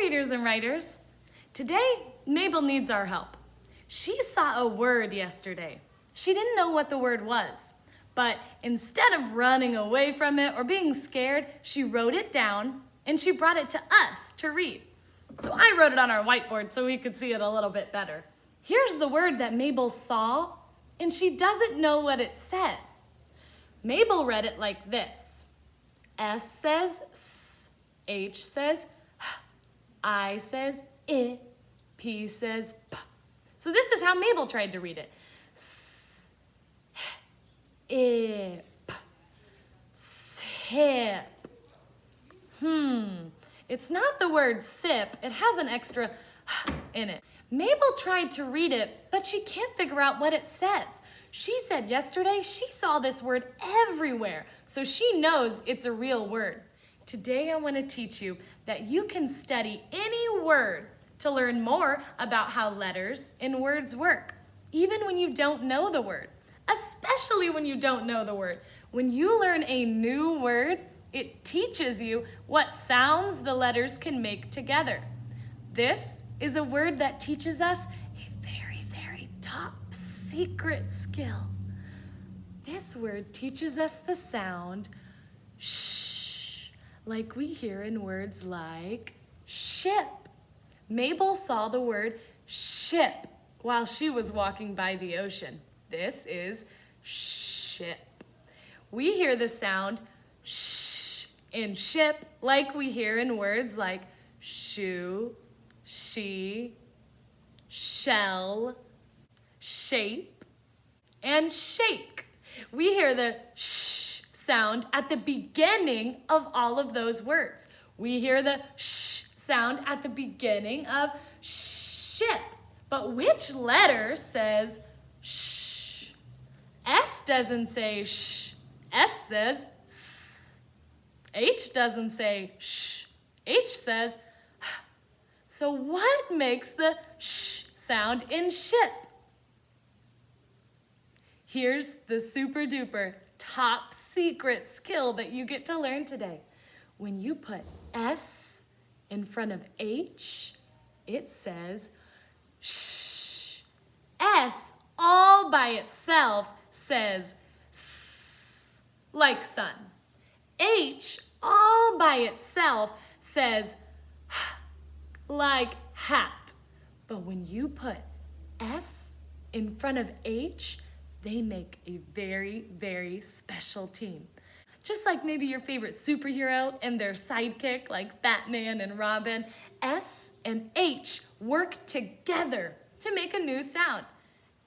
readers and writers. Today, Mabel needs our help. She saw a word yesterday. She didn't know what the word was, but instead of running away from it or being scared, she wrote it down and she brought it to us to read. So I wrote it on our whiteboard so we could see it a little bit better. Here's the word that Mabel saw, and she doesn't know what it says. Mabel read it like this. S says S, H says H, I says I, P says P. So this is how Mabel tried to read it. S, H, I, P, sip. It's not the word sip. It has an extra H in it. Mabel tried to read it, but she can't figure out what it says. She said yesterday she saw this word everywhere, so she knows it's a real word. Today I want to teach you that you can study any word to learn more about how letters and words work, even when you don't know the word, especially when you don't know the word. When you learn a new word, it teaches you what sounds the letters can make together. This is a word that teaches us a very, very top secret skill. This word teaches us the sound shh, like we hear in words like ship. Mabel saw the word ship while she was walking by the ocean. This is ship. We hear the sound shh in ship like we hear in words like shoe, she, shell, shape, and shake. We hear the sh sound at the beginning of all of those words. We hear the sh sound at the beginning of ship. But which letter says sh? S doesn't say sh. S says s. H doesn't say sh. H says h. So what makes the sh sound in ship? Here's the super duper top secret skill that you get to learn today. When you put S in front of H, it says shh. S all by itself says s, like sun. H all by itself says h, like hat. But when you put S in front of H, they make a very, very special team. Just like maybe your favorite superhero and their sidekick, like Batman and Robin, S and H work together to make a new sound.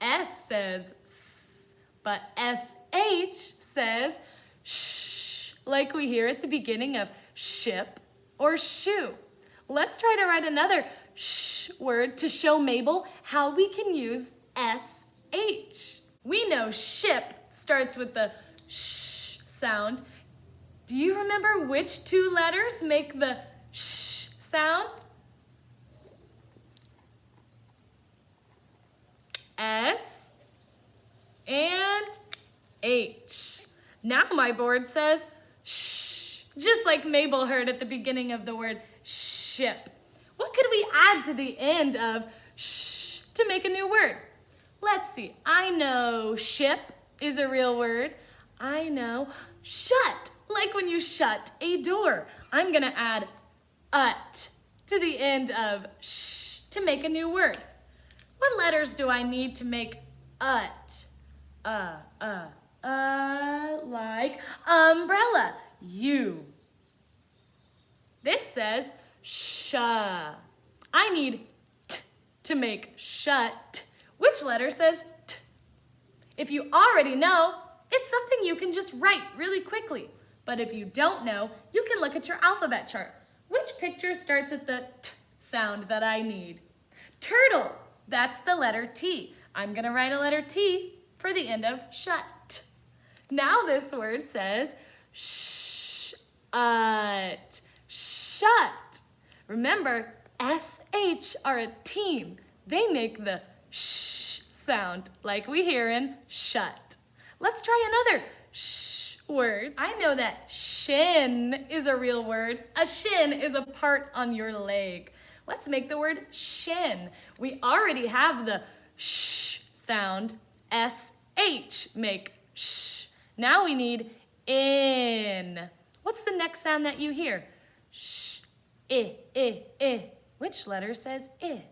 S says S, but SH says shh, like we hear at the beginning of ship or shoe. Let's try to write another shh word to show Mabel how we can use SH. We know ship starts with the sh sound. Do you remember which two letters make the sh sound? S and H. Now my board says shh, just like Mabel heard at the beginning of the word ship. What could we add to the end of shh to make a new word? Let's see. I know ship is a real word. I know shut, like when you shut a door. I'm gonna add ut to the end of shh to make a new word. What letters do I need to make ut? Like umbrella, U. This says sha. I need t to make shut. Which letter says t? If you already know, it's something you can just write really quickly. But if you don't know, you can look at your alphabet chart. Which picture starts with the t sound that I need? Turtle, that's the letter T. I'm gonna write a letter T for the end of shut. Now this word says shut, shut. Remember, SH are a team. They make the sh sound like we hear in shut. Let's try another sh word. I know that shin is a real word. A shin is a part on your leg. Let's make the word shin. We already have the sh sound, sh, make sh. Now we need in. What's the next sound that you hear? Sh, I. Which letter says I?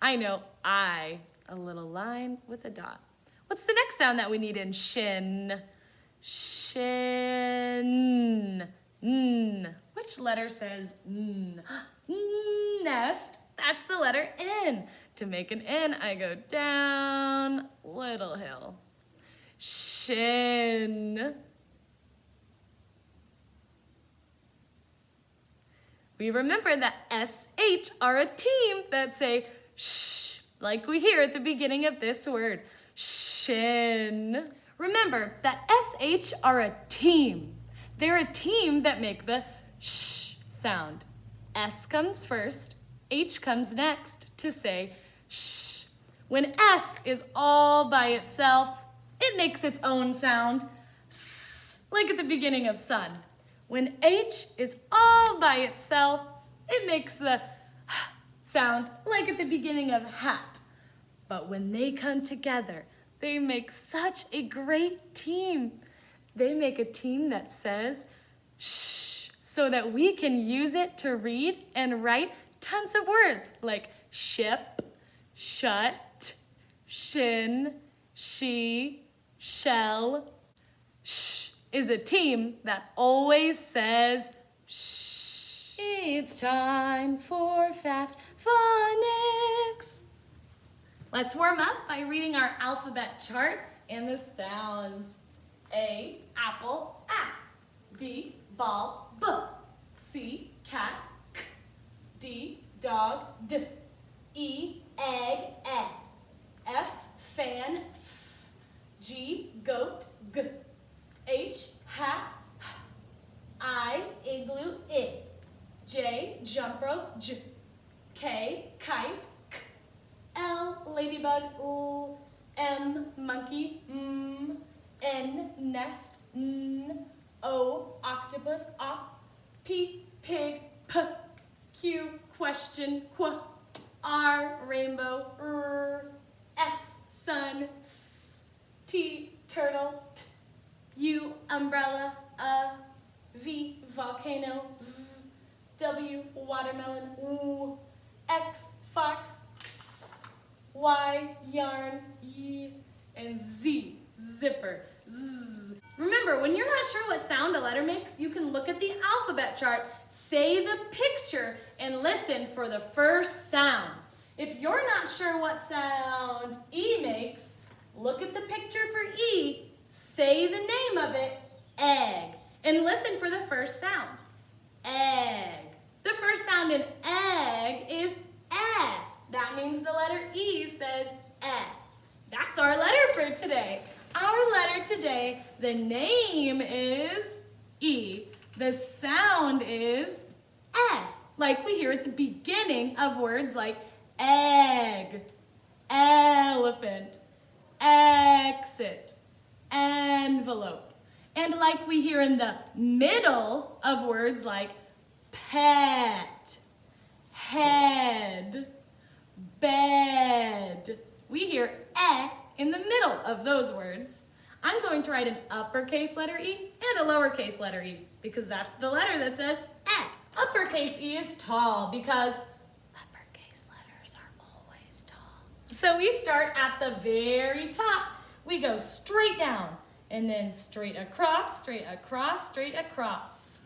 I know I, a little line with a dot. What's the next sound that we need in shin? Shin, n. Which letter says n? Nest, that's the letter N. To make an N, I go down, little hill. Shin. We remember that SH are a team that say shh, like we hear at the beginning of this word. Shin. Remember that SH are a team. They're a team that make the sh sound. S comes first, H comes next to say shh. When S is all by itself, it makes its own sound, s, like at the beginning of sun. When H is all by itself, it makes the sound like at the beginning of hat. But when they come together, they make such a great team. They make a team that says shh, so that we can use it to read and write tons of words like ship, shut, shin, she, shell. Shh is a team that always says shh. It's time for Fast Phonics. Let's warm up by reading our alphabet chart and the sounds. A, apple, A. B, ball, B. C, cat, K. D, dog, D. E, egg, E. F, fan, F. G, goat, G. H, hat, H. I, igloo, I. J, jump rope, J. K, kite, K. L, ladybug, L. M, monkey, M. N, nest, N. O, octopus, op. P, pig, P. Q, question, Qu. R, rainbow, R. S, sun, S. T, turtle, T. U, umbrella, V, volcano, V. W, watermelon, W. X, fox, X. Y, yarn, Y. And Z, zipper, Z. Remember, when you're not sure what sound a letter makes, you can look at the alphabet chart, say the picture, and listen for the first sound. If you're not sure what sound E makes, look at the picture for E, say the name of it, egg, and listen for the first sound, egg. The first sound in egg is eh. That means the letter E says eh. That's our letter for today. Our letter today, the name is E. The sound is eh, like we hear at the beginning of words like egg, elephant, exit, envelope. And like we hear in the middle of words like pet, head, bed. We hear eh in the middle of those words. I'm going to write an uppercase letter E and a lowercase letter E because that's the letter that says eh. Uppercase E is tall because uppercase letters are always tall. So we start at the very top. We go straight down and then straight across, straight across, straight across.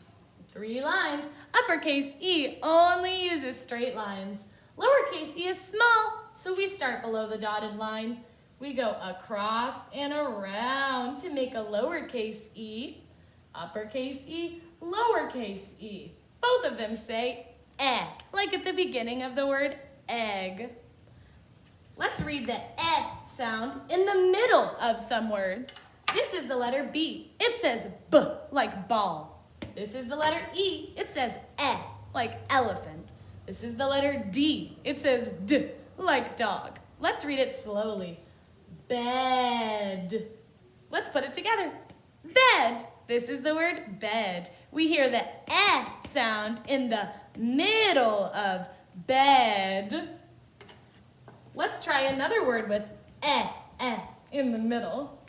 3 lines. Uppercase E only uses straight lines. Lowercase e is small, so we start below the dotted line. We go across and around to make a lowercase e, uppercase E, lowercase e. Both of them say eh, like at the beginning of the word egg. Let's read the eh sound in the middle of some words. This is the letter B. It says B, like ball. This is the letter E. It says eh, like elephant. This is the letter D. It says D, like dog. Let's read it slowly. Bed. Let's put it together. Bed. This is the word bed. We hear the eh sound in the middle of bed. Let's try another word with eh in the middle.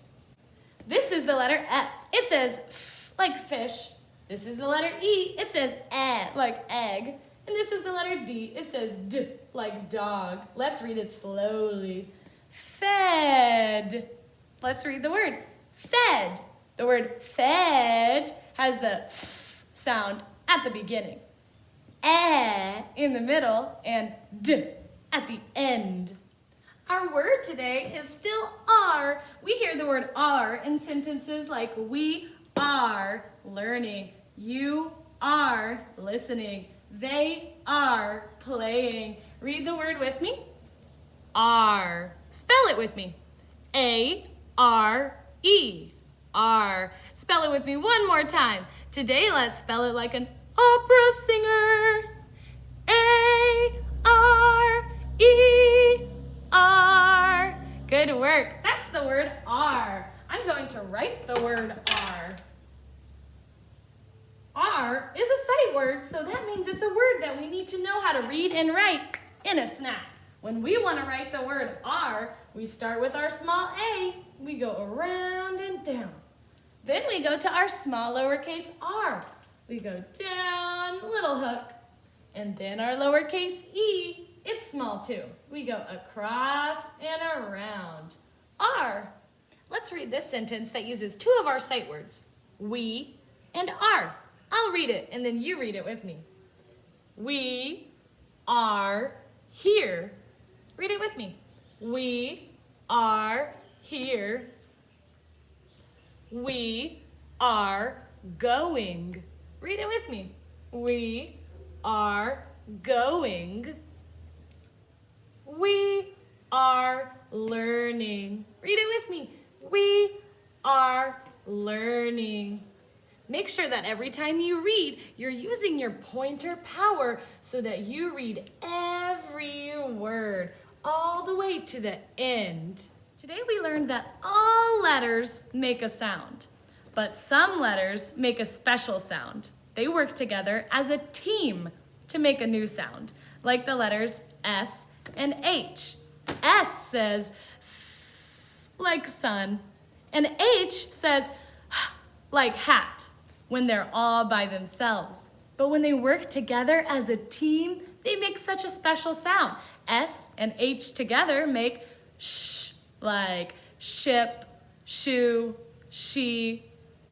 This is the letter F. It says f like fish. This is the letter E. It says eh like egg. And this is the letter D. It says d like dog. Let's read it slowly. Fed. Let's read the word fed. The word fed has the f sound at the beginning, eh in the middle, and d at the end. Our word today is still are. We hear the word are in sentences like we are learning, you are listening, they are playing. Read the word with me. Are. Spell it with me. A-R-E. Are. Spell it with me one more time. Today, let's spell it like an opera singer. A-R-E-R. Good work. That's the word are. I'm going to write the word are. Are is a sight word, so that means it's a word that we need to know how to read and write in a snap. When we want to write the word are, we start with our small a. We go around and down. Then we go to our small lowercase r. We go down, little hook. And then our lowercase e, it's small too. We go across and around. Are. Let's read this sentence that uses two of our sight words, we and are. I'll read it and then you read it with me. We are here. Read it with me. We are here. We are going. Read it with me. We are going. We are learning. Read it with me. We are learning. Make sure that every time you read, you're using your pointer power so that you read every word all the way to the end. Today we learned that all letters make a sound, but some letters make a special sound. They work together as a team to make a new sound, like the letters S and H. S says S like sun, and H says H like hat when they're all by themselves. But when they work together as a team, they make such a special sound. S and H together make sh like ship, shoe, she,